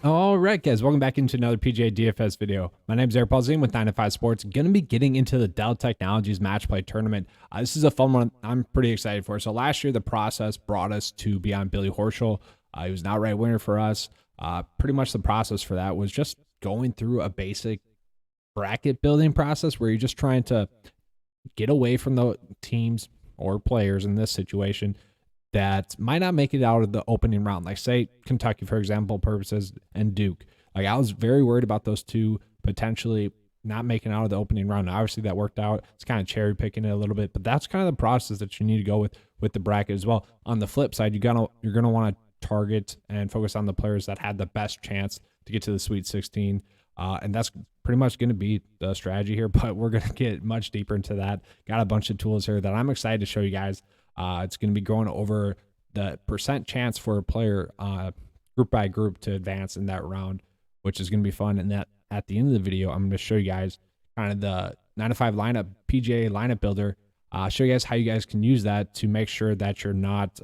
All right, guys, welcome back into another PGA DFS video. My name is Eric Paulzine with 9 to 5 Sports. Going to be getting into the Dell Technologies Match Play Tournament. This is a fun one I'm pretty excited for. So last year, the process brought us to be on Billy Horschel. He was an outright winner for us. Pretty much the process for that was just going through a basic bracket building process where you're just trying to get away from the teams or players in this situation that might not make it out of the opening round. Like say Kentucky, for example, purposes, and Duke. Like I was very worried about those two potentially not making out of the opening round. Now, obviously that worked out. It's kind of cherry picking it a little bit, but that's kind of the process that you need to go with the bracket as well. On the flip side, you're gonna want to target and focus on the players that had the best chance to get to the Sweet 16. And that's pretty much going to be the strategy here, but we're going to get much deeper into that. Got a bunch of tools here that I'm excited to show you guys. It's going to be going over the percent chance for a player group by group to advance in that round, which is going to be fun. And that at the end of the video, I'm going to show you guys kind of the 9 to 5 lineup, PGA lineup builder, show you guys how you guys can use that to make sure that you're not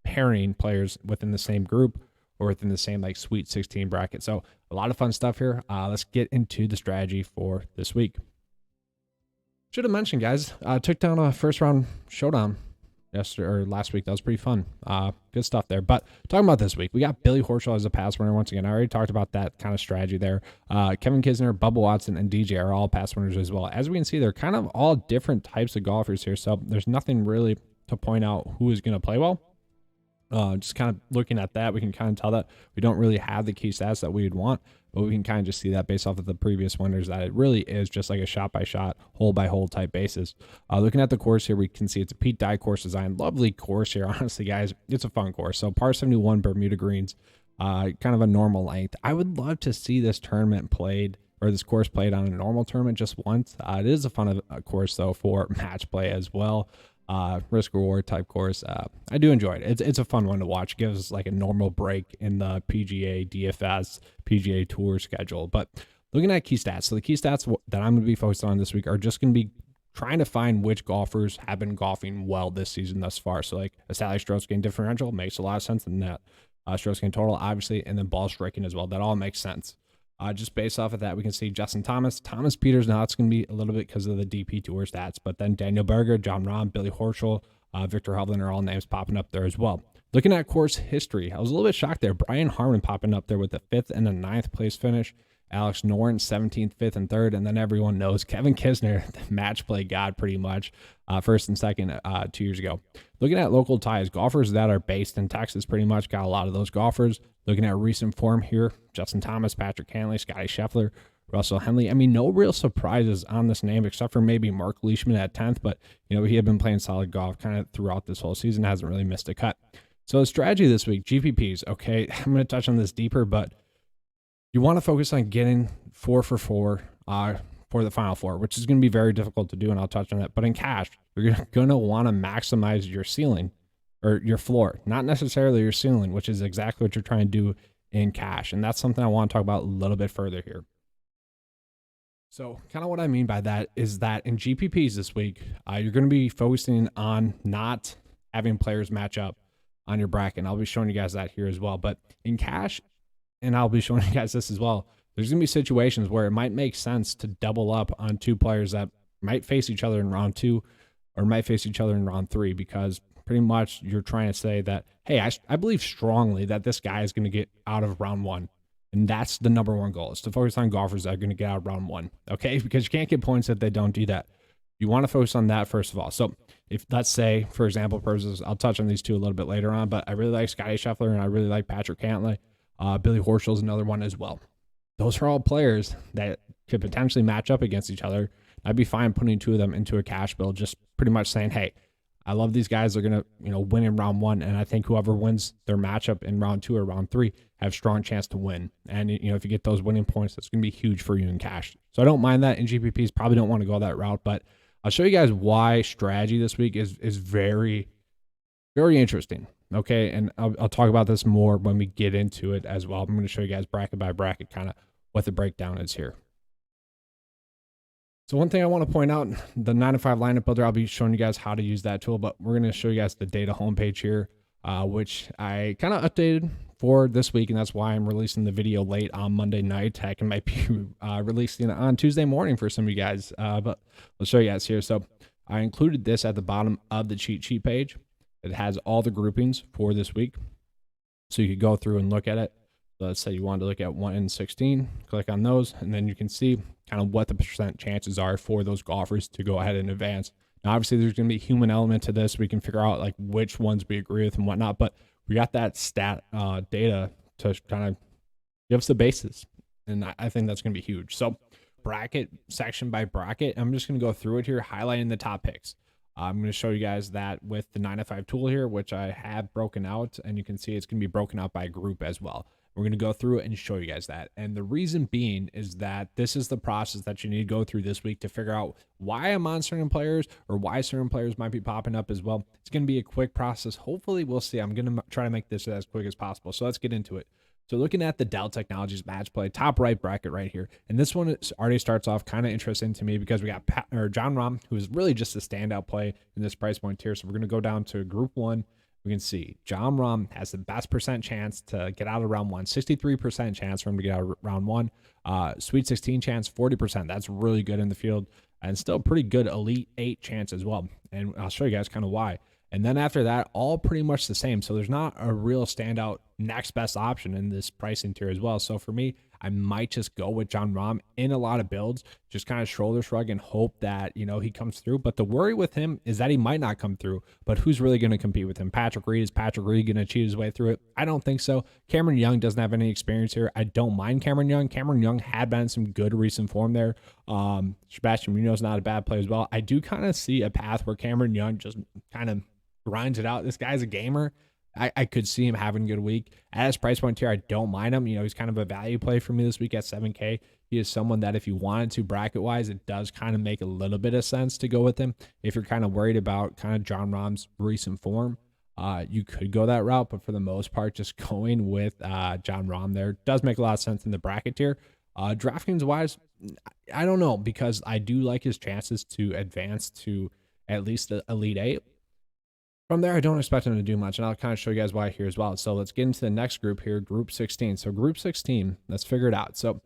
pairing players within the same group or within the same like Sweet 16 bracket. So a lot of fun stuff here. Let's get into the strategy for this week. Should have mentioned, guys, took down a first round showdown yesterday or last week. That was pretty fun. Good stuff there. But talking about this week, we got Billy Horschel as a pass winner once again. I already talked about that kind of strategy there. Kevin Kisner, Bubba Watson, and DJ are all pass winners as well. As we can see, they're kind of all different types of golfers here. So there's nothing really to point out who is going to play well. Just kind of looking at that, we can kind of tell that we don't really have the key stats that we would want, but we can kind of just see that based off of the previous winners that it really is just like a shot by shot, hole by hole type basis. Looking at the course here, we can see it's a Pete Dye course design. Lovely course here, honestly, guys. It's a fun course. So par 71 Bermuda greens, kind of a normal length. I would love to see this tournament played, or this course played on a normal tournament just once. It is a fun course though for match play as well. Risk reward type course. I do enjoy it. It's a fun one to watch. It gives us like a normal break in the PGA DFS PGA Tour schedule. But looking at key stats, so the key stats that I'm going to be focused on this week are just going to be trying to find which golfers have been golfing well this season thus far. So like a Sally strokes gain differential makes a lot of sense in that. Strokes gain total, obviously, and then ball striking as well. That all makes sense. Just based off of that, we can see Justin Thomas, Thomas Peters. Now it's going to be a little bit because of the DP Tour stats, but then Daniel Berger, John Rahm, Billy Horschel, Victor Hovland are all names popping up there as well. Looking at course history, I was a little bit shocked there. Brian Harman popping up there with the 5th and a 9th place finish. Alex Noren, 17th, 5th, and 3rd. And then everyone knows Kevin Kisner, the match play god pretty much, 1st and 2nd 2 years ago. Looking at local ties, golfers that are based in Texas pretty much got a lot of those golfers. Looking at recent form here, Justin Thomas, Patrick Cantley, Scotty Scheffler, Russell Henley. I mean, no real surprises on this name except for maybe Mark Leishman at 10th, but you know, he had been playing solid golf kind of throughout this whole season, hasn't really missed a cut. So the strategy this week, GPPs, okay, I'm going to touch on this deeper, but you want to focus on getting 4 for 4 for the Final Four, which is going to be very difficult to do, and I'll touch on that. But in cash, you're going to want to maximize your ceiling or your floor, not necessarily your ceiling, which is exactly what you're trying to do in cash. And that's something I want to talk about a little bit further here. So kind of what I mean by that is that in GPPs this week, you're going to be focusing on not having players match up on your bracket. And I'll be showing you guys that here as well. But in cash, and I'll be showing you guys this as well, there's going to be situations where it might make sense to double up on 2 players that might face each other in round 2 or might face each other in round 3, because pretty much you're trying to say that, hey, I believe strongly that this guy is going to get out of round 1. And that's the number one goal, is to focus on golfers that are going to get out of round 1, okay? Because you can't get points if they don't do that. You want to focus on that first of all. So if, let's say, for example, purposes, I'll touch on these 2 a little bit later on, but I really like Scotty Scheffler and I really like Patrick Cantley. Billy Horschel is another one as well. Those are all players that could potentially match up against each other. I'd be fine putting 2 of them into a cash build, just pretty much saying, hey, I love these guys. They're going to, win in round 1. And I think whoever wins their matchup in round 2 or round 3 have strong chance to win. And, if you get those winning points, that's going to be huge for you in cash. So I don't mind that. In GPPs, probably don't want to go that route, but I'll show you guys why strategy this week is very, very interesting. Okay, and I'll talk about this more when we get into it as well. I'm going to show you guys bracket by bracket kind of what the breakdown is here. So one thing I want to point out, the 9 to 5 lineup builder, I'll be showing you guys how to use that tool, but we're going to show you guys the data homepage here, which I kind of updated for this week, and that's why I'm releasing the video late on Monday night. Heck, it might be releasing it on Tuesday morning for some of you guys, but I'll show you guys here. So I included this at the bottom of the cheat sheet page. It has all the groupings for this week, so you could go through and look at it. So let's say you wanted to look at 1 in 16, click on those, and then you can see kind of what the percent chances are for those golfers to go ahead and advance. Now, obviously, there's going to be a human element to this. We can figure out like which ones we agree with and whatnot, but we got that stat data to kind of give us the basis, and I think that's going to be huge. So bracket section by bracket, I'm just going to go through it here, highlighting the top picks. I'm going to show you guys that with the 9 to 5 tool here, which I have broken out, and you can see it's going to be broken out by group as well. We're going to go through it and show you guys that. And the reason being is that this is the process that you need to go through this week to figure out why I'm on certain players or why certain players might be popping up as well. It's going to be a quick process. Hopefully, we'll see. I'm going to try to make this as quick as possible. So let's get into it. So looking at the Dell Technologies match play, top right bracket right here. And this one already starts off kind of interesting to me because we got Jon Rahm, who is really just a standout play in this price point tier. So we're going to go down to group 1. We can see Jon Rahm has the best percent chance to get out of round 1, 63% chance for him to get out of round 1. Sweet 16 chance, 40%. That's really good in the field, and still pretty good Elite 8 chance as well. And I'll show you guys kind of why. And then after that, all pretty much the same. So there's not a real standout next best option in this pricing tier as well. So for me, I might just go with Jon Rahm in a lot of builds, just kind of shoulder shrug and hope that, he comes through. But the worry with him is that he might not come through. But who's really going to compete with him? Patrick Reed. Is Patrick Reed going to cheat his way through it? I don't think so. Cameron Young doesn't have any experience here. I don't mind Cameron Young. Cameron Young had been in some good recent form there. Sebastian Munoz not a bad play as well. I do kind of see a path where Cameron Young just kind of grinds it out. This guy's a gamer. I could see him having a good week. At his price point here, I don't mind him. He's kind of a value play for me this week at 7K. He is someone that if you wanted to bracket-wise, it does kind of make a little bit of sense to go with him. If you're kind of worried about kind of Jon Rahm's recent form, you could go that route. But for the most part, just going with Jon Rahm there does make a lot of sense in the bracket tier. DraftKings-wise, I don't know, because I do like his chances to advance to at least the Elite 8. From there, I don't expect him to do much, and I'll kind of show you guys why here as well. So let's get into the next group here, Group 16. So Group 16, let's figure it out. So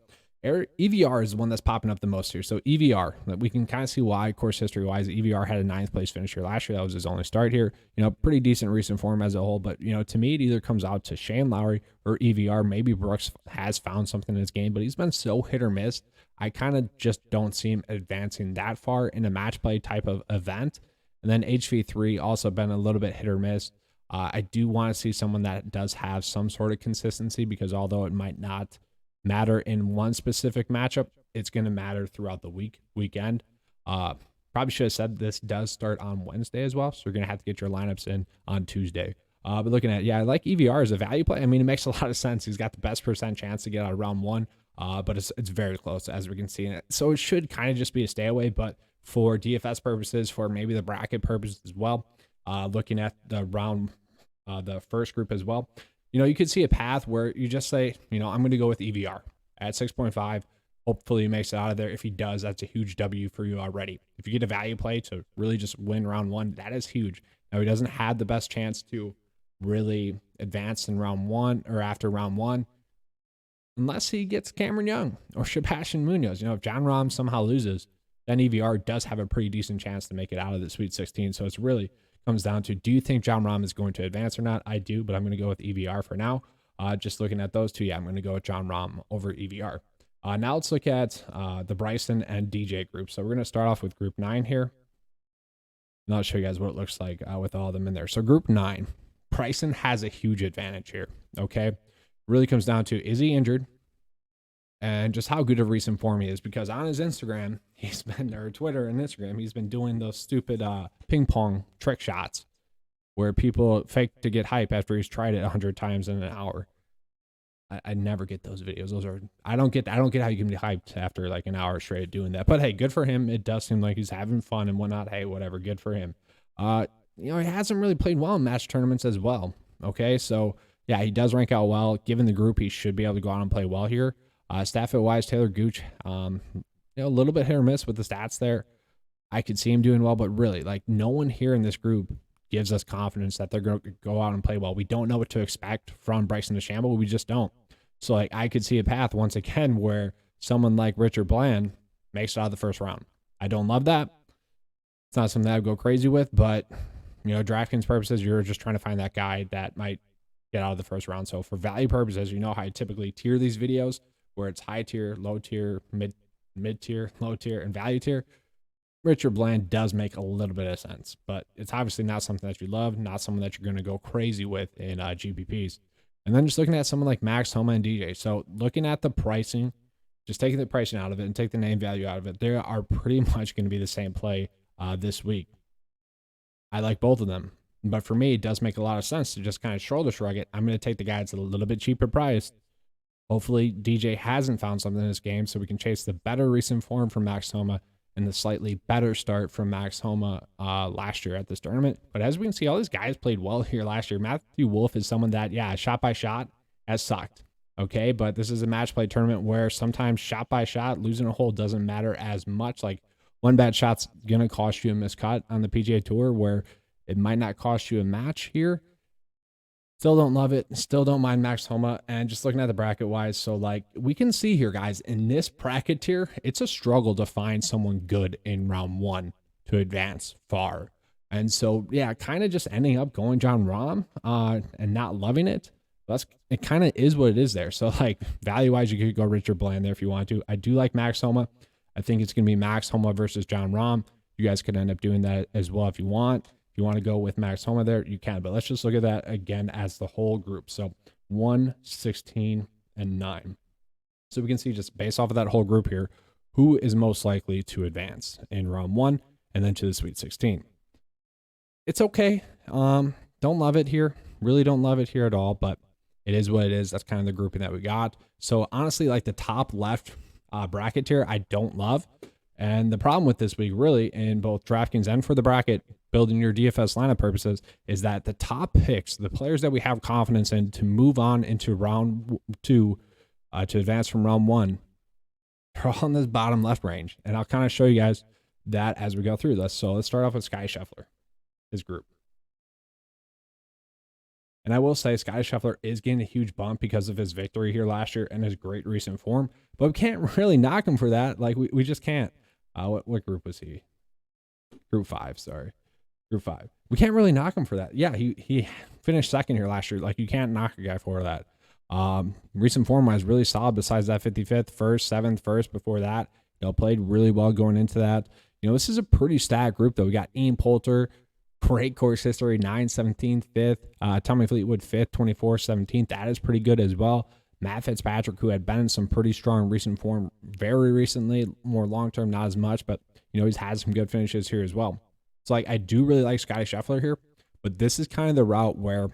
EVR is the one that's popping up the most here. So EVR, we can kind of see why, course history-wise, EVR had a 9th place finish here last year. That was his only start here. Pretty decent recent form as a whole, but, to me, it either comes out to Shane Lowry or EVR. Maybe Brooks has found something in his game, but he's been so hit or miss. I kind of just don't see him advancing that far in a match play type of event. And then HV3 also been a little bit hit or miss. I do want to see someone that does have some sort of consistency, because although it might not matter in one specific matchup, it's going to matter throughout the weekend. Probably should have said this does start on Wednesday as well, so you're going to have to get your lineups in on Tuesday. But looking at, I like EVR as a value play. I mean, it makes a lot of sense. He's got the best percent chance to get out of round 1, but it's very close, as we can see. So it should kind of just be a stay away, but for DFS purposes, for maybe the bracket purposes as well, looking at the the first group as well, you could see a path where you just say, I'm going to go with EVR at 6.5. Hopefully he makes it out of there. If he does, that's a huge W for you already. If you get a value play to really just win round 1, that is huge. Now, he doesn't have the best chance to really advance in round 1 or after round 1, unless he gets Cameron Young or Sebastian Munoz. If Jon Rahm somehow loses, then EVR does have a pretty decent chance to make it out of the Sweet 16. So it's really comes down to, do you think Jon Rahm is going to advance or not? I do, but I'm going to go with EVR for now. Just looking at those two, I'm going to go with Jon Rahm over EVR. Now let's look at the Bryson and DJ group. So we're going to start off with Group 9 here. And I'll show you guys what it looks like with all of them in there. So Group 9, Bryson has a huge advantage here, okay? Really comes down to, is he injured? And just how good of recent form he is, because on his Instagram, or Twitter and Instagram, he's been doing those stupid ping pong trick shots where people fake to get hype after he's tried it 100 times in an hour. I never get those videos. I don't get how you can be hyped after like an hour straight doing that. But hey, good for him. It does seem like he's having fun and whatnot. Hey, whatever, good for him. He hasn't really played well in match tournaments as well. Okay, so yeah, he does rank out well. Given the group, he should be able to go out and play well here. Staff fit wise, Taylor Gooch, a little bit hit or miss with the stats there. I could see him doing well, but really, like, no one here in this group gives us confidence that they're going to go out and play well. We don't know what to expect from Bryson DeChambeau. We just don't. So, like, I could see a path once again where someone like Richard Bland makes it out of the first round. I don't love that. It's not something that I'd go crazy with, but, DraftKings purposes, you're just trying to find that guy that might get out of the first round. So, for value purposes, how I typically tier these videos, where it's high tier, low tier, mid tier, low tier, and value tier. Richard Bland does make a little bit of sense, but it's obviously not something that you love, not someone that you're going to go crazy with in GPPs. And then just looking at someone like Max Homa and DJ. So looking at the pricing, just taking the pricing out of it and take the name value out of it, they are pretty much going to be the same play this week. I like both of them, but for me, it does make a lot of sense to just kind of shoulder shrug it. I'm going to take the guy that's a little bit cheaper priced. Hopefully, DJ hasn't found something in this game, so we can chase the better recent form from Max Homa and the slightly better start from Max Homa last year at this tournament. But as we can see, all these guys played well here last year. Matthew Wolff is someone that, shot by shot has sucked. Okay, but this is a match play tournament where sometimes shot by shot, losing a hole doesn't matter as much. Like, one bad shot's going to cost you a miscut on the PGA Tour, where it might not cost you a match here. Still don't love it. Still don't mind Max Homa. And just looking at the bracket wise, so like we can see here, guys, in this bracket tier, it's a struggle to find someone good in round one to advance far. And so, kind of just ending up going Jon Rahm and not loving it. It kind of is what it is there. So like value wise, you could go Richard Bland there if you want to. I do like Max Homa. I think it's going to be Max Homa versus Jon Rahm. You guys could end up doing that as well if you want. If you want to go with Max Homa there, you can. But let's just look at that again as the whole group. So 1, 16, and 9. So we can see just based off of that whole group here, who is most likely to advance in round 1 and then to the Sweet 16. It's okay. Don't love it here. Really don't love it here at all, but it is what it is. That's kind of the grouping that we got. So honestly, like the top left bracket tier, I don't love. And the problem with this week, really, in both DraftKings and for the bracket, building your DFS lineup purposes, is that the top picks, the players that we have confidence in to move on into round 2, to advance from round 1, they're all in this bottom left range. And I'll kind of show you guys that as we go through this. So let's start off with Scottie Scheffler, his group. And I will say Scottie Scheffler is getting a huge bump because of his victory here last year and his great recent form. But we can't really knock him for that. Like, we just can't. What group was he? Group 5, sorry. Group 5. We can't really knock him for that. Yeah, he finished second here last year. Like, you can't knock a guy for that. Recent form was really solid besides that 55th, first, 7th, first before that. Played really well going into that. This is a pretty stacked group, though. We got Ian Poulter, great course history, 9, 17th, 5th. Tommy Fleetwood, 5th, 24th, 17th. That is pretty good as well. Matt Fitzpatrick, who had been in some pretty strong recent form very recently, more long-term, not as much, but, he's had some good finishes here as well. So, like, I do really like Scottie Scheffler here, but this is kind of the route where,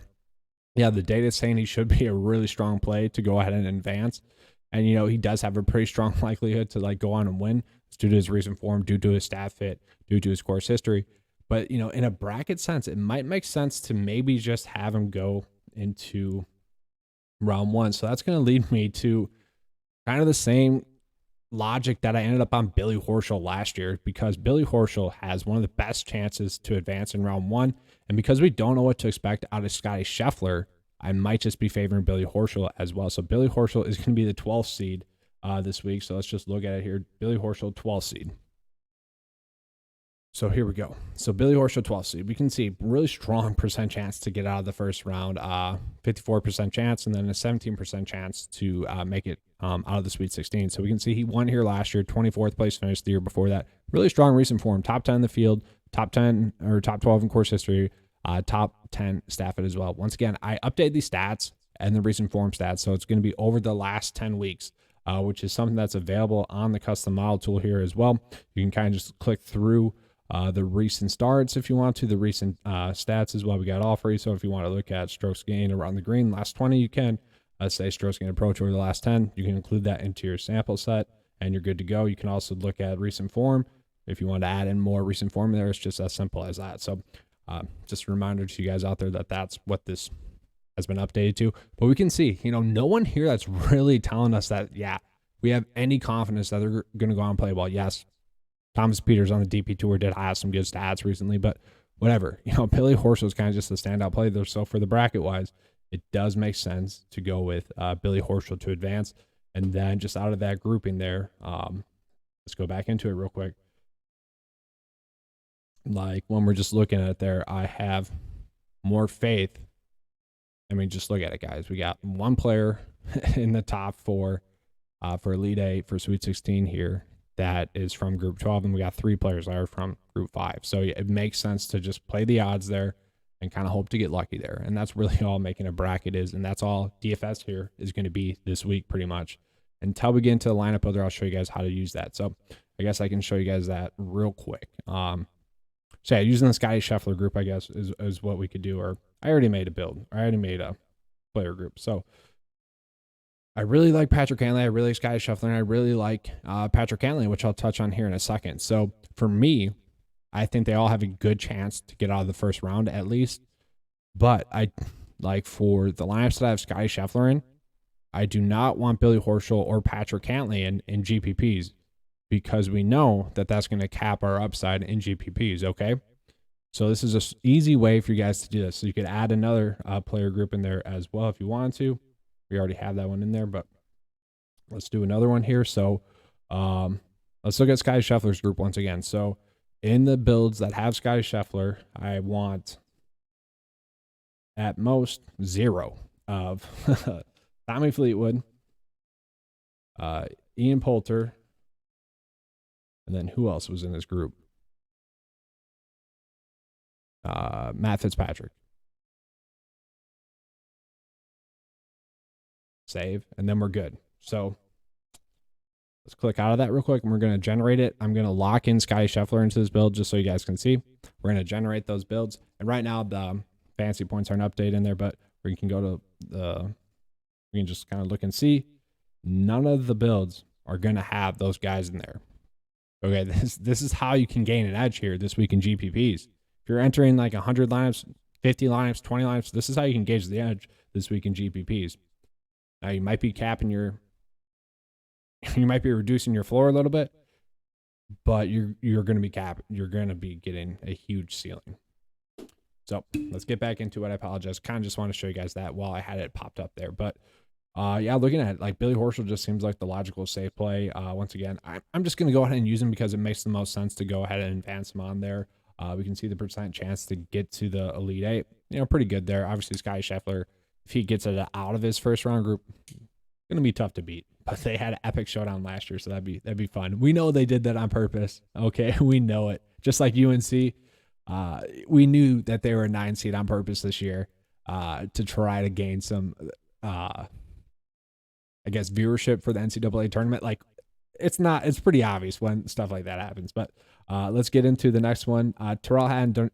the data is saying he should be a really strong play to go ahead and advance. And, he does have a pretty strong likelihood to, like, go on and win. It's due to his recent form, due to his staff fit, due to his course history. But, in a bracket sense, it might make sense to maybe just have him go into round 1. So that's going to lead me to kind of the same logic that I ended up on Billy Horschel last year, because Billy Horschel has one of the best chances to advance in round 1. And because we don't know what to expect out of Scottie Scheffler, I might just be favoring Billy Horschel as well. So Billy Horschel is going to be the 12th seed this week. So let's just look at it here. Billy Horschel, 12th seed. So here we go. So Billy Horschel, 12th seed. We can see really strong percent chance to get out of the first round, 54% chance, and then a 17% chance to make it out of the Sweet 16. So we can see he won here last year, 24th place finish the year before that. Really strong recent form, top 10 in the field, top 10 or top 12 in course history, top 10 staff it as well. Once again, I update these stats and the recent form stats, so it's going to be over the last 10 weeks. Which is something that's available on the custom model tool here as well. You can kind of just click through the recent starts if you want to, the recent stats as well. We got all free. So if you want to look at strokes gained around the green last 20, you can. Say strokes gained approach over the last 10. You can include that into your sample set and you're good to go. You can also look at recent form. If you want to add in more recent form there, it's just as simple as that. So just a reminder to you guys out there that that's what this has been updated to. But we can see, no one here that's really telling us that, yeah, we have any confidence that they're going to go out and play well. Yes, Thomas Peters on the DP Tour did have some good stats recently, but whatever. Billy Horschel is kind of just a standout play there. So for the bracket-wise, it does make sense to go with Billy Horschel to advance. And then just out of that grouping there, let's go back into it real quick. Like when we're just looking at it there, I have more faith. I mean, just look at it, guys. We got one player in the top 4 for Elite 8 for Sweet 16 here that is from Group 12, and we got 3 players that are from Group 5. So it makes sense to just play the odds there and kind of hope to get lucky there. And that's really all making a bracket is, and that's all DFS here is going to be this week pretty much. Until we get into the lineup builder, I'll show you guys how to use that. So I guess I can show you guys that real quick. So yeah, using the Scotty Scheffler group, I guess, is what we could do. Or I already made a build. I already made a player group. So I really like Patrick Cantley. I really like Scotty Scheffler. And I really like Patrick Cantley, which I'll touch on here in a second. So for me, I think they all have a good chance to get out of the first round at least. But I like for the lineups that I have Scotty Scheffler in, I do not want Billy Horschel or Patrick Cantley in GPPs, because we know that that's going to cap our upside in GPPs, okay? So this is an easy way for you guys to do this. So you could add another player group in there as well if you wanted to. We already have that one in there, but let's do another one here. So let's look at Scotty Scheffler's group once again. So in the builds that have Scotty Scheffler, I want at most 0 of Tommy Fleetwood, Ian Poulter, and then who else was in this group? Matt Fitzpatrick. Save, and then we're good. So let's click out of that real quick, and we're going to generate it. I'm going to lock in Scotty Scheffler into this build just so you guys can see. We're going to generate those builds. And right now, the fantasy points aren't updated in there, but we can go to we can just kind of look and see. None of the builds are going to have those guys in there. Okay, this is how you can gain an edge here this week in GPPs. If you're entering like 100 lineups, 50 lineups, 20 lineups, this is how you can gauge the edge this week in GPPs. Now you might be capping you might be reducing your floor a little bit, but you're going to be you're going to be getting a huge ceiling. So let's get back into it. I apologize. Kind of just want to show you guys that while I had it popped up there, but yeah, looking at it, like Billy Horschel just seems like the logical safe play. Once again, I'm just going to go ahead and use him because it makes the most sense to go ahead and advance him on there. We can see the percent chance to get to the Elite 8. Pretty good there. Obviously, Scotty Scheffler, if he gets it out of his first round group, going to be tough to beat. But they had an epic showdown last year, so that'd be fun. We know they did that on purpose. Okay, we know it. Just like UNC, we knew that they were a 9 seed on purpose this year to try to gain some I guess viewership for the NCAA tournament. Like it's pretty obvious when stuff like that happens, but let's get into the next one. Terrell Hatton,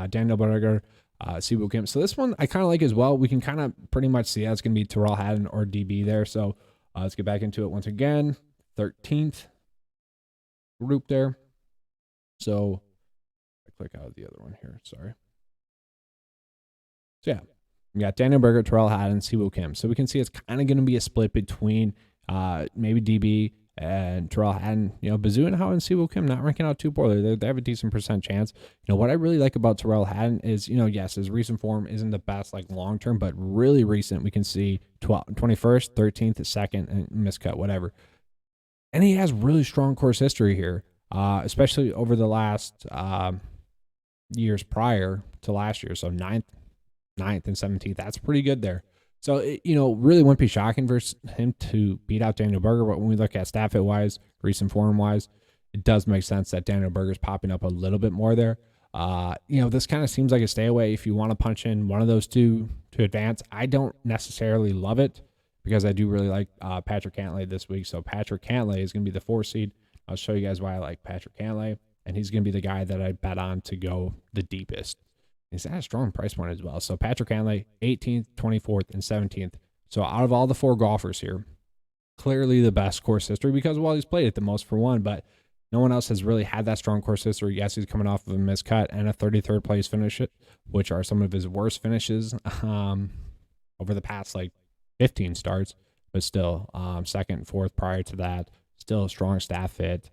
Daniel Berger, Siwoo Kim. So this one I kind of like as well. We can kind of pretty much see how it's going to be Terrell Hatton or DB there. So let's get back into it once again. 13th group there. So I click out of the other one here. Sorry. So yeah. We got Daniel Berger, Terrell Hatton, Siwoo Kim. So we can see it's kind of going to be a split between maybe DB and Terrell Hatton. Bazoo and Howard and Siwoo Kim not ranking out too poorly. They have a decent percent chance. What I really like about Terrell Hatton is, yes, his recent form isn't the best like long term, but really recent. We can see 21st, 13th, 2nd, and miscut, whatever. And he has really strong course history here, especially over the last years prior to last year. So 9th and 17th. That's pretty good there. So, really wouldn't be shocking for him to beat out Daniel Berger. But when we look at stat fit wise, recent form wise, it does make sense that Daniel Berger's popping up a little bit more there. This kind of seems like a stay away if you want to punch in one of those two to advance. I don't necessarily love it because I do really like Patrick Cantley this week. So Patrick Cantley is going to be the 4 seed. I'll show you guys why I like Patrick Cantley, and he's going to be the guy that I bet on to go the deepest. He's at a strong price point as well. So Patrick Cantley, 18th, 24th, and 17th. So out of all the 4 golfers here, clearly the best course history because, well, he's played it the most for one, but no one else has really had that strong course history. Yes, he's coming off of a miscut and a 33rd place finish, which are some of his worst finishes. over the past like 15 starts, but still second and fourth prior to that. Still a strong staff fit.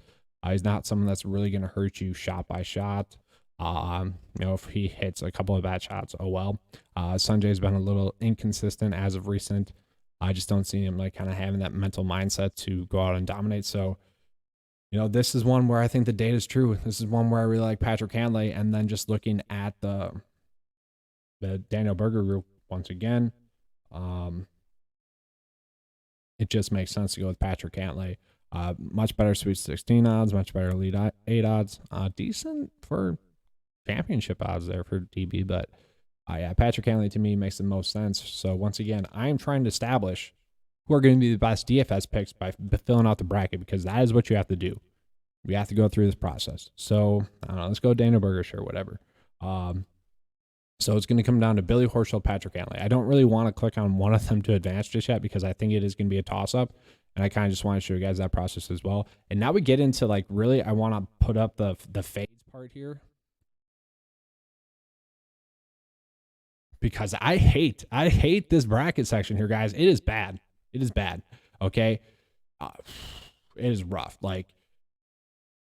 He's not someone that's really going to hurt you shot by shot. If he hits a couple of bad shots, oh well. Sanjay's been a little inconsistent as of recent. I just don't see him like kind of having that mental mindset to go out and dominate. So, this is one where I think the data is true. This is one where I really like Patrick Cantley, and then just looking at the Daniel Berger group once again, it just makes sense to go with Patrick Cantley. Much better Sweet 16 odds, much better Elite 8 odds. Decent for championship odds there for DB, but yeah, Patrick Cantley to me makes the most sense. So once again, I am trying to establish who are going to be the best DFS picks by filling out the bracket, because that is what you have to do. We have to go through this process. So I don't know, let's go Daniel Berger, sure, whatever. So it's going to come down to Billy Horschel, Patrick Cantley. I don't really want to click on one of them to advance just yet, because I think it is going to be a toss-up. And I kind of just want to show you guys that process as well. And now we get into like, really, I want to put up the fades part here, because I hate this bracket section here, guys. It is bad. It is bad. Okay. It is rough. Like,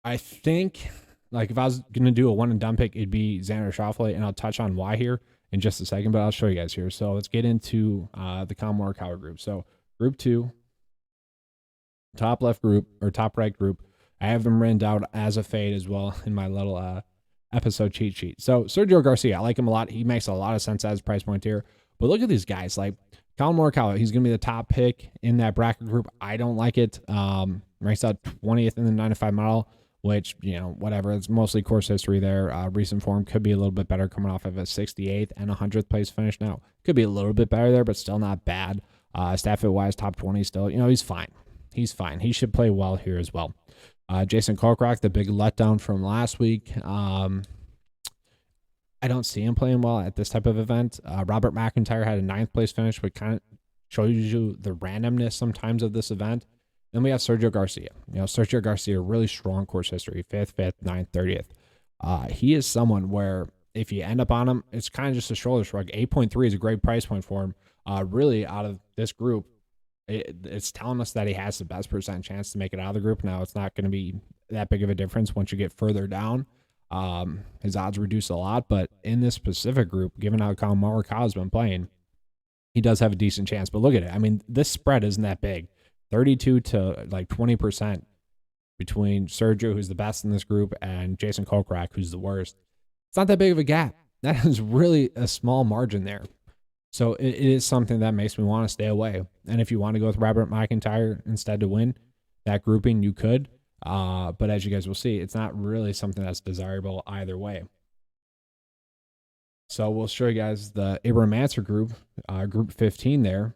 I think like if I was going to do a one and done pick, it'd be Xander Schauffele, and I'll touch on why here in just a second, but I'll show you guys here. So let's get into the Colin Morikawa group. So group 2, top left group or top right group, I have them written down as a fade as well in my little episode cheat sheet. So Sergio Garcia, I like him a lot. He makes a lot of sense as a price point here. But look at these guys. Like Colin Morikawa, he's going to be the top pick in that bracket group. I don't like it. Ranks out 20th in the 9 to 5 model, which, whatever. It's mostly course history there. Recent form could be a little bit better, coming off of a 68th and 100th place finish. Now, could be a little bit better there, but still not bad. Staff fit wise, top 20 still. He's fine. He's fine. He should play well here as well. Jason Kokrak, the big letdown from last week. I don't see him playing well at this type of event. Robert McIntyre had a 9th place finish, but kind of shows you the randomness sometimes of this event. Then we have Sergio Garcia. Sergio Garcia, really strong course history, 5th, 9th, 30th. He is someone where if you end up on him, it's kind of just a shoulder shrug. 8.3 is a great price point for him. Really, out of this group, it's telling us that he has the best percent chance to make it out of the group. Now, it's not going to be that big of a difference once you get further down. His odds reduce a lot, but in this specific group, given how Colin Morikawa's been playing, he does have a decent chance. But look at it. I mean, this spread isn't that big. 32 to like 20% between Sergio, who's the best in this group, and Jason Kokrak, who's the worst. It's not that big of a gap. That is really a small margin there. So it is something that makes me want to stay away. And if you want to go with Robert McIntyre instead to win that grouping, you could. But as you guys will see, it's not really something that's desirable either way. So we'll show you guys the Abraham Answer group, group 15 there.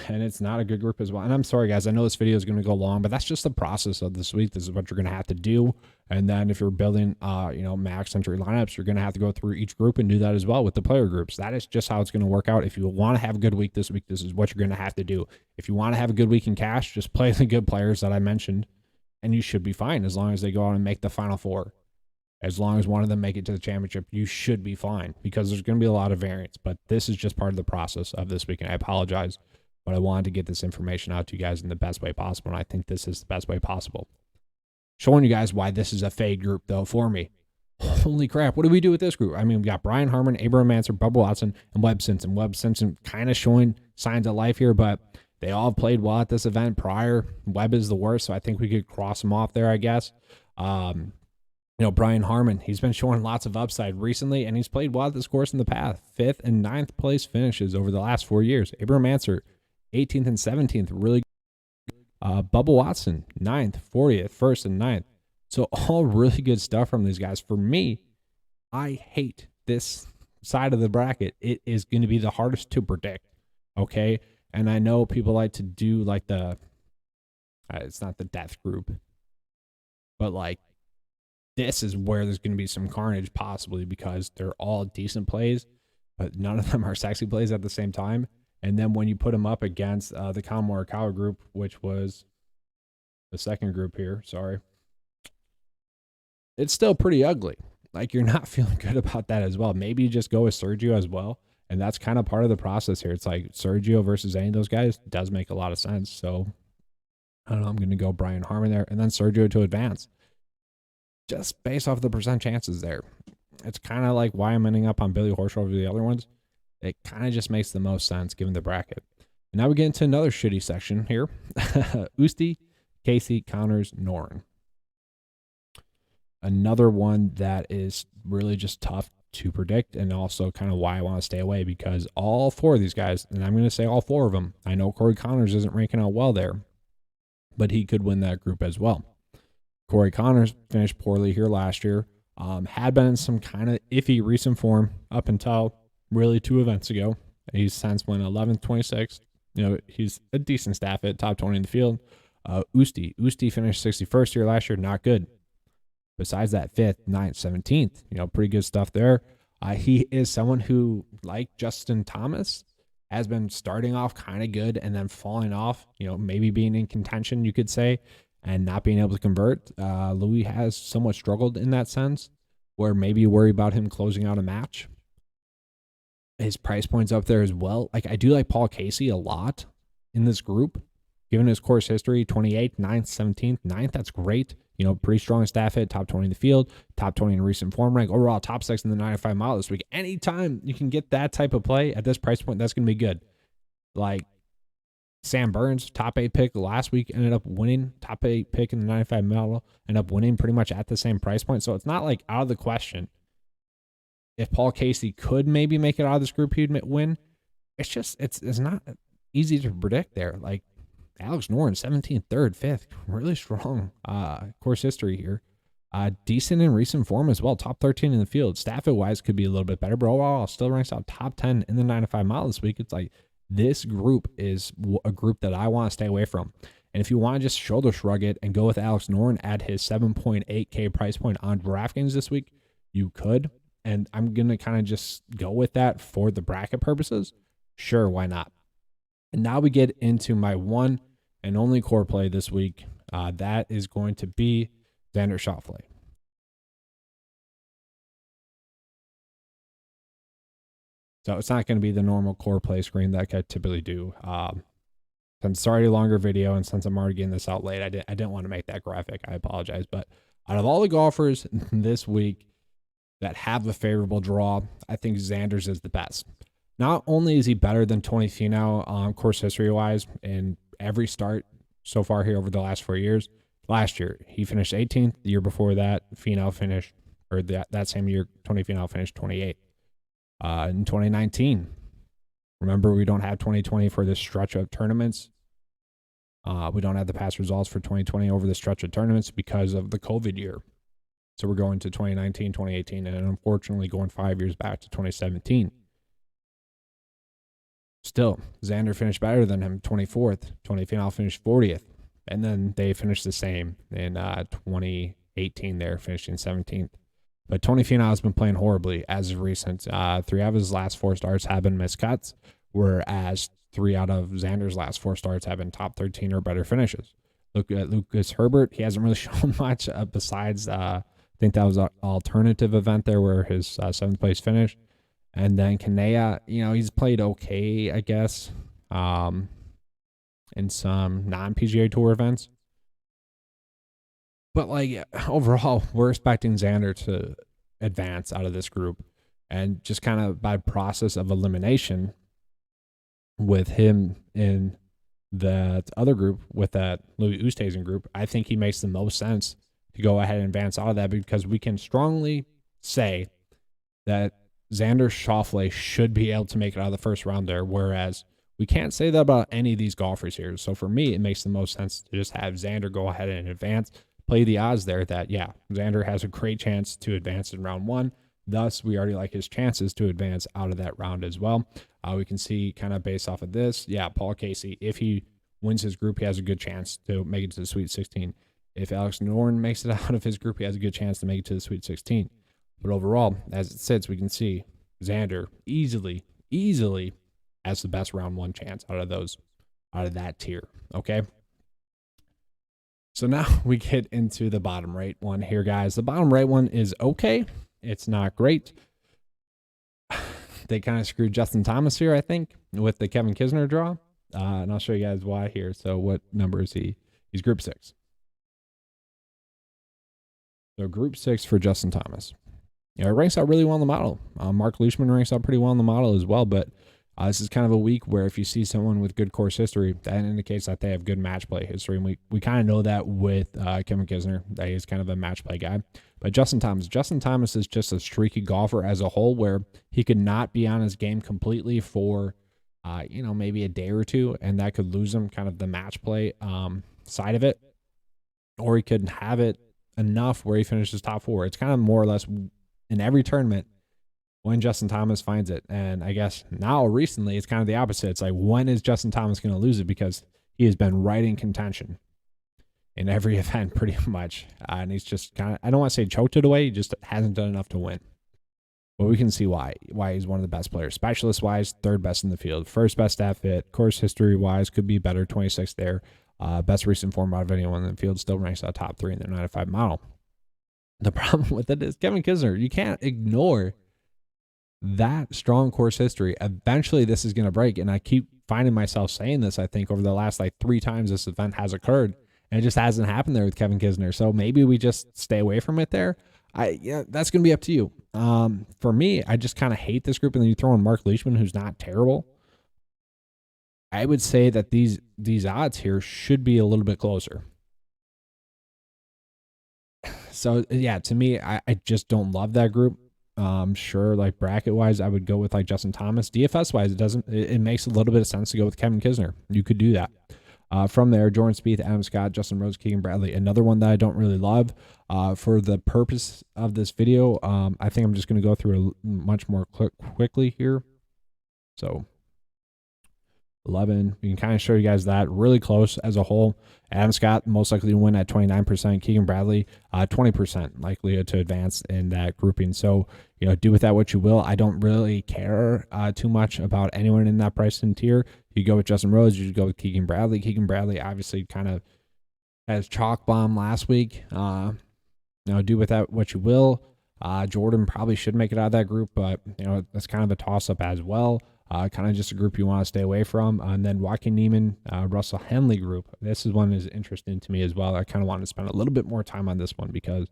And it's not a good group as well. And I'm sorry, guys. I know this video is going to go long, but that's just the process of this week. This is what you're going to have to do. And then if you're building, max entry lineups, you're going to have to go through each group and do that as well with the player groups. That is just how it's going to work out. If you want to have a good week this week, this is what you're going to have to do. If you want to have a good week in cash, just play the good players that I mentioned, and you should be fine as long as they go out and make the Final Four. As long as one of them make it to the championship, you should be fine, because there's going to be a lot of variance. But this is just part of the process of this week, and I apologize. But I wanted to get this information out to you guys in the best way possible, and I think this is the best way possible. Showing you guys why this is a fade group, though, for me. Holy crap, what do we do with this group? I mean, we got Brian Harman, Abraham Answer, Bubba Watson, and Webb Simpson. Webb Simpson kind of showing signs of life here, but they all played well at this event prior. Webb is the worst, so I think we could cross him off there, I guess. Brian Harman, he's been showing lots of upside recently, and he's played well at this course in the past. 5th and 9th place finishes over the last 4 years. Abraham Answer, 18th and 17th, really good. Bubba Watson, 9th, 40th, 1st, and 9th. So all really good stuff from these guys. For me, I hate this side of the bracket. It is going to be the hardest to predict, okay? And I know people like to do like it's not the death group, but like this is where there's going to be some carnage possibly, because they're all decent plays, but none of them are sexy plays at the same time. And then when you put them up against the Colin Morikawa group, which was the second group here, sorry, it's still pretty ugly. Like, you're not feeling good about that as well. Maybe you just go with Sergio as well And that's kind of part of the process here. It's like Sergio versus any of those guys does make a lot of sense. So I don't know. I'm going to go Brian Harman there and then Sergio to advance. Just based off the percent chances there. It's kind of like why I'm ending up on Billy Horschel over the other ones. It kind of just makes the most sense given the bracket. And now we get into another shitty section here. Usti, Casey, Connors, Noren. Another one that is really just tough to predict and also kind of why I want to stay away because all four of these guys, and I'm going to say all four of them, I know Corey Connors isn't ranking out well there, but he could win that group as well. Corey Connors finished poorly here last year, had been in some kind of iffy recent form up until really 2 events ago. He's since went 11th, 26th. He's a decent staff at top 20 in the field. Usti finished 61st here last year, not good. Besides that, 5th, 9th, 17th, pretty good stuff there. He is someone who, like Justin Thomas, has been starting off kind of good and then falling off, maybe being in contention, you could say, and not being able to convert. Louis has somewhat struggled in that sense, where maybe you worry about him closing out a match. His price point's up there as well. Like, I do like Paul Casey a lot in this group. Given his course history, 28th, 9th, 17th, 9th, that's great. Pretty strong staff hit, top 20 in the field, top 20 in recent form rank, overall top 6 in the 95 mile this week. Anytime you can get that type of play at this price point, that's going to be good. Like Sam Burns, top 8 pick last week, ended up winning, top 8 pick in the 95 mile, ended up winning pretty much at the same price point. So it's not like out of the question. If Paul Casey could maybe make it out of this group, he'd win. It's just, it's not easy to predict there. Like, Alex Noren, 17th, 3rd, 5th, really strong course history here. Decent in recent form as well, top 13 in the field. Stafford-wise could be a little bit better, but overall still ranks out top 10 in the 95 mile this week. It's like this group is a group that I want to stay away from. And if you want to just shoulder shrug it and go with Alex Noren at his 7.8K price point on DraftKings this week, you could. And I'm going to kind of just go with that for the bracket purposes. Sure, why not? And now we get into my one and only core play this week. That is going to be Xander Schauffele. So it's not going to be the normal core play screen that I typically do. Since it's already a longer video and since I'm already getting this out late, I didn't want to make that graphic. I apologize. But out of all the golfers this week that have a favorable draw, I think Xander's is the best. Not only is he better than Tony Finau course history-wise in every start so far here over the last 4 years. Last year, he finished 18th. The year before that, Finau finished, or that same year, Tony Finau finished 28th. In 2019, remember, we don't have 2020 for this stretch of tournaments. We don't have the past results for 2020 over the stretch of tournaments because of the COVID year. So we're going to 2019, 2018, and unfortunately going 5 years back to 2017. Still, Xander finished better than him, 24th. Tony Finau finished 40th. And then they finished the same in 2018 there, finishing 17th. But Tony Finau has been playing horribly as of recent. 3 out of his last 4 starts have been missed cuts, whereas 3 out of Xander's last 4 starts have been top 13 or better finishes. Look at Lucas Herbert. He hasn't really shown much besides, I think that was an alternative event there where his 7th place finish. And then Kanea, he's played okay, I guess, in some non-PGA Tour events. But, overall, we're expecting Xander to advance out of this group. And just kind of by process of elimination with him in that other group, with that Louis Oosthuizen group, I think he makes the most sense to go ahead and advance out of that because we can strongly say that Xander Schauffele should be able to make it out of the first round there, whereas we can't say that about any of these golfers here. So for me, it makes the most sense to just have Xander go ahead and advance, play the odds there that, yeah, Xander has a great chance to advance in round 1. Thus, we already like his chances to advance out of that round as well. We can see kind of based off of this, yeah, Paul Casey, if he wins his group, he has a good chance to make it to the Sweet 16. If Alex Noren makes it out of his group, he has a good chance to make it to the Sweet 16. But overall, as it sits, we can see Xander easily has the best round 1 chance out of that tier. Okay. So now we get into the bottom right one here, guys. The bottom right one is okay. It's not great. they kind of screwed Justin Thomas here, I think, with the Kevin Kisner draw. And I'll show you guys why here. So what number is he? He's group 6. So group 6 for Justin Thomas. It ranks out really well in the model. Mark Leishman ranks out pretty well in the model as well, but this is kind of a week where if you see someone with good course history, that indicates that they have good match play history. And we kind of know that with Kevin Kisner, that he's kind of a match play guy. But Justin Thomas is just a streaky golfer as a whole, where he could not be on his game completely for, maybe a day or two, and that could lose him kind of the match play side of it. Or he could have it enough where he finishes top 4. It's kind of more or less in every tournament when Justin Thomas finds it. And I guess now recently it's kind of the opposite. It's like, when is Justin Thomas going to lose it? Because he has been right in contention in every event pretty much. And he's just kind of, I don't want to say choked it away. He just hasn't done enough to win. But we can see why he's one of the best players. Specialist wise, 3rd best in the field. 1st best stat fit. Course history wise, could be better. 26th there. Best recent form out of anyone in the field. Still ranks out top 3 in the 95 model. The problem with it is Kevin Kisner. You can't ignore that strong course history. Eventually this is going to break. And I keep finding myself saying this, I think, over the last 3 times this event has occurred. And it just hasn't happened there with Kevin Kisner. So maybe we just stay away from it there. That's going to be up to you. For me, I just kind of hate this group. And then you throw in Mark Leishman, who's not terrible. I would say that these odds here should be a little bit closer. So yeah, to me, I just don't love that group. Sure, like bracket wise, I would go with like Justin Thomas. DFS wise, it makes a little bit of sense to go with Kevin Kisner. You could do that. From there, Jordan Spieth, Adam Scott, Justin Rose, Keegan Bradley. Another one that I don't really love. For the purpose of this video, I think I'm just going to go through it much more quickly here. So 11, we can kind of show you guys that really close as a whole. Adam Scott most likely to win at 29%. Keegan Bradley 20% likely to advance in that grouping. So do with that what you will. I don't really care too much about anyone in that Bryson tier. You go with Justin Rose, you go with Keegan Bradley. Keegan Bradley obviously kind of has chalk bomb last week. Do with that what you will. Jordan probably should make it out of that group, but that's kind of a toss up as well. Kind of just a group you want to stay away from. And then Joaquin Niemann, Russell Henley group. This is one is interesting to me as well. I kind of want to spend a little bit more time on this one because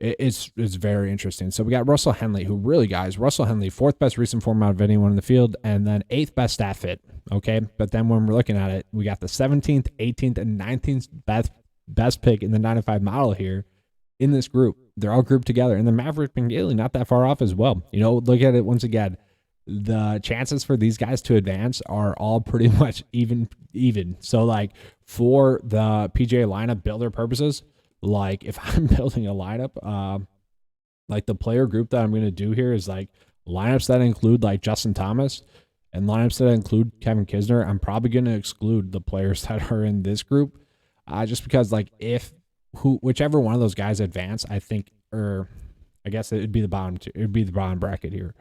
it's very interesting. So we got Russell Henley, who really, guys, Russell Henley, 4th best recent form out of anyone in the field, and then 8th best stat fit. Okay, but then when we're looking at it, we got the 17th, 18th, and 19th best pick in the 95 model here in this group. They're all grouped together, and the Maverick Bengale not that far off as well. Look at it once again. The chances for these guys to advance are all pretty much even. So like for the PGA lineup builder purposes, like if I'm building a lineup, like the player group that I'm going to do here is like lineups that include like Justin Thomas and lineups that include Kevin Kisner. I'm probably going to exclude the players that are in this group, just because like whichever one of those guys advance, I think, or I guess it'd be the bottom two. It'd be the bottom bracket here.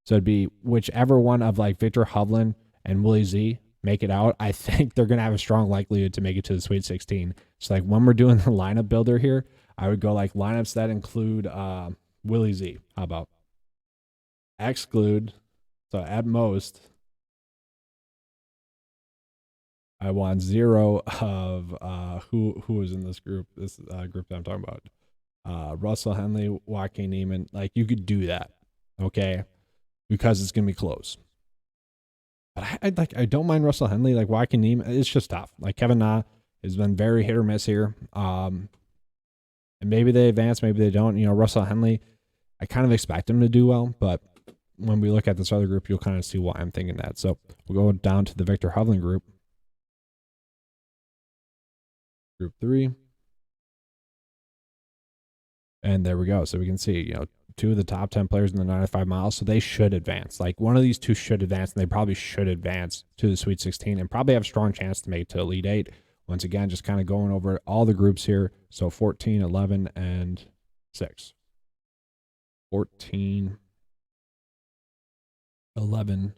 So it'd be whichever one of like Victor Hovland and Willie Z make it out. I think they're going to have a strong likelihood to make it to the Sweet 16. So like when we're doing the lineup builder here, I would go like lineups that include Willie Z. How about exclude? So at most, I want 0 of who is in this group. This group that I'm talking about. Russell Henley, Joaquin Niemann. Like you could do that, okay? Because it's gonna be close. But I don't mind Russell Henley, like Joaquin Niemann. It's just tough. Like Kevin Na has been very hit or miss here. And maybe they advance, maybe they don't. Russell Henley, I kind of expect him to do well, but when we look at this other group, you'll kind of see why I'm thinking that. So we'll go down to the Victor Hovland group. Group 3. And there we go. So we can see, 2 of the top 10 players in the 95 miles. So they should advance. Like one of these 2 should advance, and they probably should advance to the Sweet 16 and probably have a strong chance to make it to Elite 8. Once again, just kind of going over all the groups here. So 14, 11, and 6. 14, 11,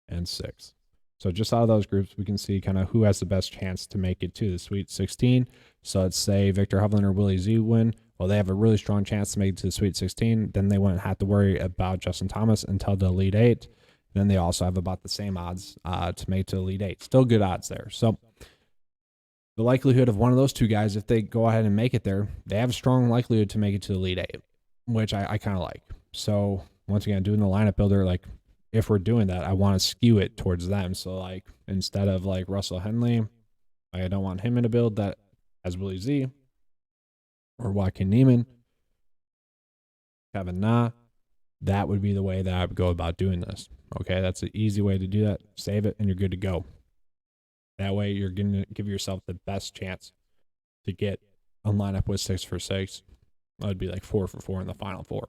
and 6. So just out of those groups, we can see kind of who has the best chance to make it to the Sweet 16. So let's say Victor Hovland or Willie Z win. Well, they have a really strong chance to make it to the Sweet 16. Then they wouldn't have to worry about Justin Thomas until the Elite 8. Then they also have about the same odds to make it to the Elite 8. Still good odds there. So the likelihood of one of those two guys, if they go ahead and make it there, they have a strong likelihood to make it to the Elite 8, which I kind of like. So once again, doing the lineup builder, like if we're doing that, I want to skew it towards them. So like instead of like Russell Henley, I don't want him in a build that has Willie Z or Joaquin Neiman, Kevin Na. That would be the way that I would go about doing this. Okay, that's an easy way to do that. Save it and you're good to go. That way you're going to give yourself the best chance to get a lineup with 6 for 6. That would be like 4 for 4 in the final 4.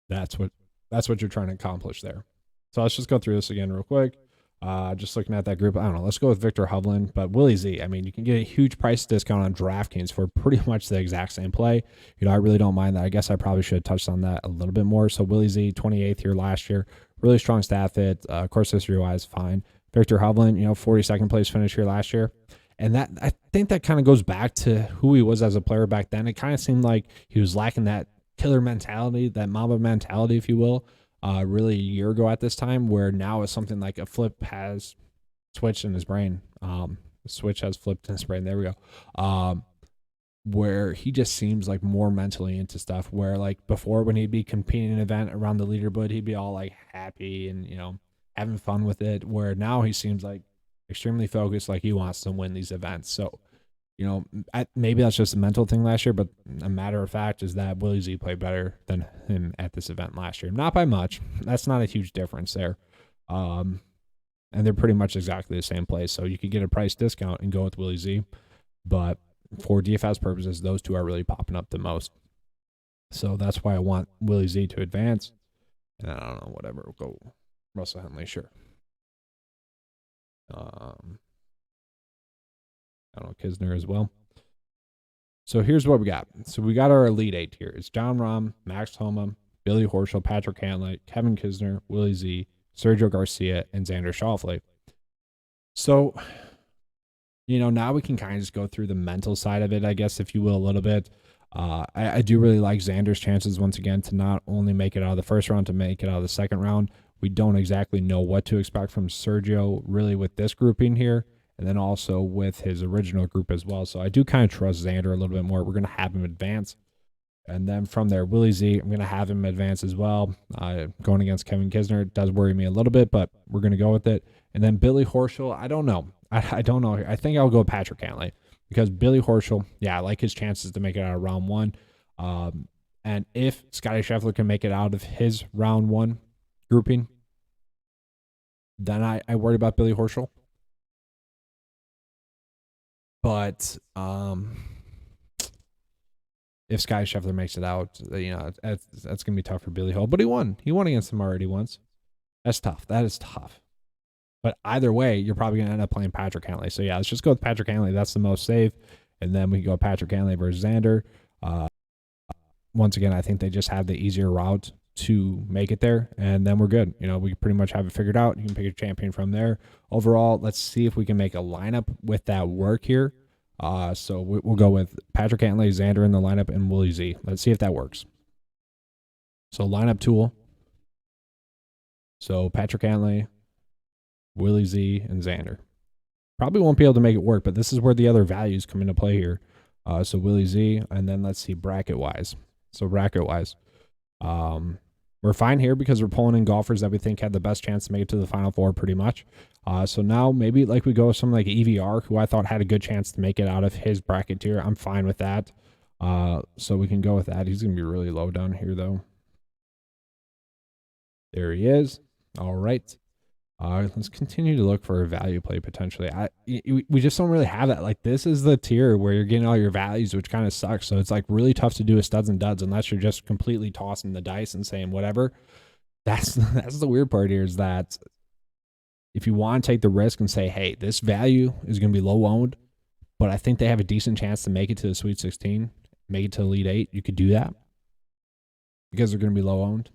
That's what you're trying to accomplish there. So let's just go through this again real quick. Just looking at that group, I don't know. Let's go with Victor Hovland, but Willie Z. I mean, you can get a huge price discount on DraftKings for pretty much the exact same play. I really don't mind that. I guess I probably should have touched on that a little bit more. So Willie Z, 28th here last year, really strong stat fit. Course history wise, fine. Victor Hovland, 42nd place finish here last year. And that, I think that kind of goes back to who he was as a player back then. It kind of seemed like he was lacking that killer mentality, that Mamba mentality, if you will, really a year ago at this time, where now it's something like a flip has switched in his brain. The switch has flipped in his brain. There we go. Where he just seems like more mentally into stuff, where like before when he'd be competing in an event around the leaderboard, he'd be all like happy and, having fun with it, where now he seems like extremely focused, like he wants to win these events. So, maybe that's just a mental thing last year, but a matter of fact is that Willie Z played better than him at this event last year. Not by much. That's not a huge difference there. And they're pretty much exactly the same place. So you could get a price discount and go with Willie Z. But for DFS purposes, those two are really popping up the most. So that's why I want Willie Z to advance. And I don't know, whatever. We'll go Russell Henley, sure. I don't know, Kisner as well. So here's what we got. So we got our Elite 8 here. It's John Rahm, Max Homa, Billy Horschel, Patrick Cantley, Kevin Kisner, Willie Z, Sergio Garcia, and Xander Schauffele. So, now we can kind of just go through the mental side of it, I guess, if you will, a little bit. I do really like Xander's chances, once again, to not only make it out of the first round, to make it out of the second round. We don't exactly know what to expect from Sergio, really, with this grouping here, and then also with his original group as well. So I do kind of trust Xander a little bit more. We're going to have him advance. And then from there, Willie Z, I'm going to have him advance as well. Going against Kevin Kisner does worry me a little bit, but we're going to go with it. And then Billy Horschel, I don't know. I don't know. I think I'll go with Patrick Cantley, because Billy Horschel, I like his chances to make it out of round 1. And if Scotty Scheffler can make it out of his round 1 grouping, then I worry about Billy Horschel. But if Scotty Scheffler makes it out, that's going to be tough for Billy Ho. But he won. He won against him already once. That's tough. That is tough. But either way, you're probably going to end up playing Patrick Cantley. So, let's just go with Patrick Cantley. That's the most safe. And then we can go Patrick Cantley versus Xander. Once again, I think they just have the easier route to make it there, and then we're good. We pretty much have it figured out. You can pick a champion from there. Overall, let's see if we can make a lineup with that work here. So we'll go with Patrick Cantley, Xander in the lineup, and Willie Z. Let's see if that works. So lineup tool. So Patrick Cantley, Willie Z, and Xander. Probably won't be able to make it work, but this is where the other values come into play here. So Willie Z, and then let's see bracket-wise. So bracket-wise, we're fine here because we're pulling in golfers that we think had the best chance to make it to the Final Four pretty much. So now maybe like we go with someone like EVR, who I thought had a good chance to make it out of his bracket tier. I'm fine with that. So we can go with that. He's going to be really low down here, though. There he is. All right. Let's continue to look for a value play potentially. We just don't really have that. Like, this is the tier where you're getting all your values, which kind of sucks. So it's like really tough to do a studs and duds unless you're just completely tossing the dice and saying whatever. That's the weird part here, is that if you want to take the risk and say, hey, this value is going to be low owned, but I think they have a decent chance to make it to the Sweet 16, make it to Elite 8, you could do that because they're going to be low owned.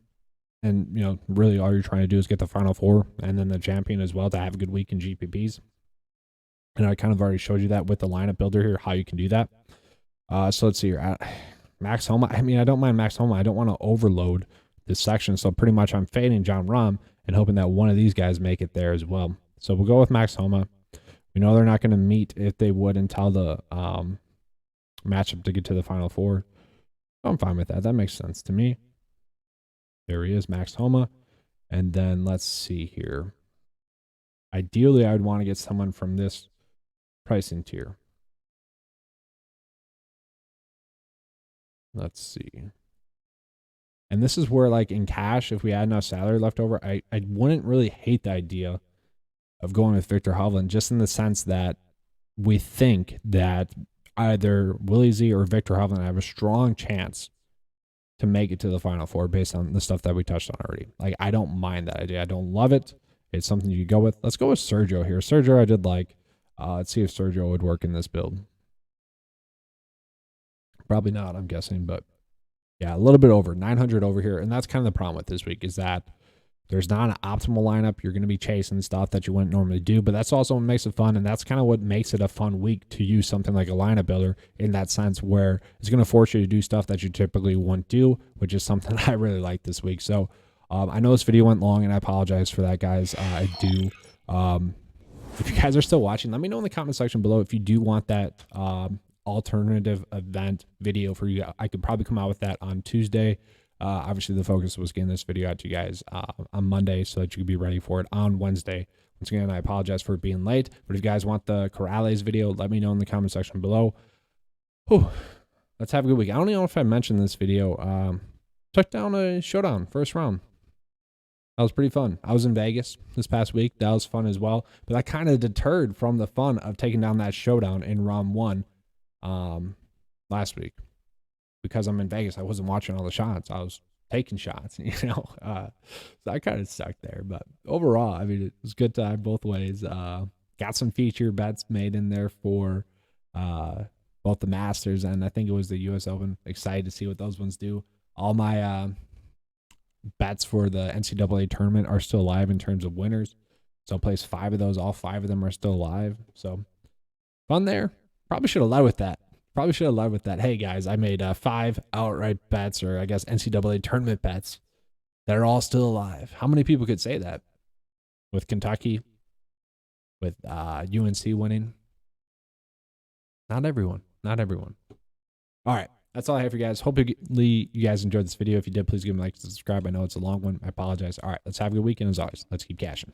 And, really all you're trying to do is get the Final Four and then the champion as well to have a good week in GPPs. And I kind of already showed you that with the lineup builder here, how you can do that. So let's see here. Max Homa. I mean, I don't mind Max Homa. I don't want to overload this section. So pretty much I'm fading John Rahm and hoping that one of these guys make it there as well. So we'll go with Max Homa. We know they're not going to meet if they would until the matchup to get to the Final Four. I'm fine with that. That makes sense to me. There he is, Max Homa. And then let's see here. Ideally, I would want to get someone from this pricing tier. Let's see. And this is where, like, in cash, if we had enough salary left over, I wouldn't really hate the idea of going with Victor Hovland, just in the sense that we think that either Willie Z or Victor Hovland have a strong chance to make it to the Final Four based on the stuff that we touched on already. Like, I don't mind that idea. I don't love it. It's something you could go with. Let's go with Sergio here. Sergio, I did like. Let's see if Sergio would work in this build. Probably not, I'm guessing, but yeah, a little bit over, 900 over here. And that's kind of the problem with this week, is that there's not an optimal lineup. You're going to be chasing stuff that you wouldn't normally do, but that's also what makes it fun, and that's kind of what makes it a fun week to use something like a lineup builder in that sense, where it's going to force you to do stuff that you typically wouldn't do, which is something I really like this week. So I know this video went long, and I apologize for that, guys. I do. If you guys are still watching, let me know in the comment section below if you do want that alternative event video for you. I could probably come out with that on Tuesday. Obviously, the focus was getting this video out to you guys on Monday so that you could be ready for it on Wednesday. Once again, I apologize for being late, but if you guys want the Corrales video, let me know in the comment section below. Whew. Let's have a good week. I don't even know if I mentioned this video. Took down a showdown, first round. That was pretty fun. I was in Vegas this past week. That was fun as well. But I kind of deterred from the fun of taking down that showdown in round 1 last week. Because I'm in Vegas, I wasn't watching all the shots. I was taking shots, you know. So I kind of stuck there. But overall, I mean, it was a good time both ways. Got some feature bets made in there for both the Masters and I think it was the U.S. Open. Excited to see what those ones do. All my bets for the NCAA tournament are still alive in terms of winners. So I placed 5 of those. All 5 of them are still alive. So fun there. Probably should have led with that. Hey, guys, I made 5 outright bets, or I guess NCAA tournament bets, that are all still alive. How many people could say that? With Kentucky, with UNC winning? Not everyone. All right. That's all I have for you guys. Hopefully you guys enjoyed this video. If you did, please give me a like and subscribe. I know it's a long one. I apologize. All right. Let's have a good weekend as always. Let's keep cashing.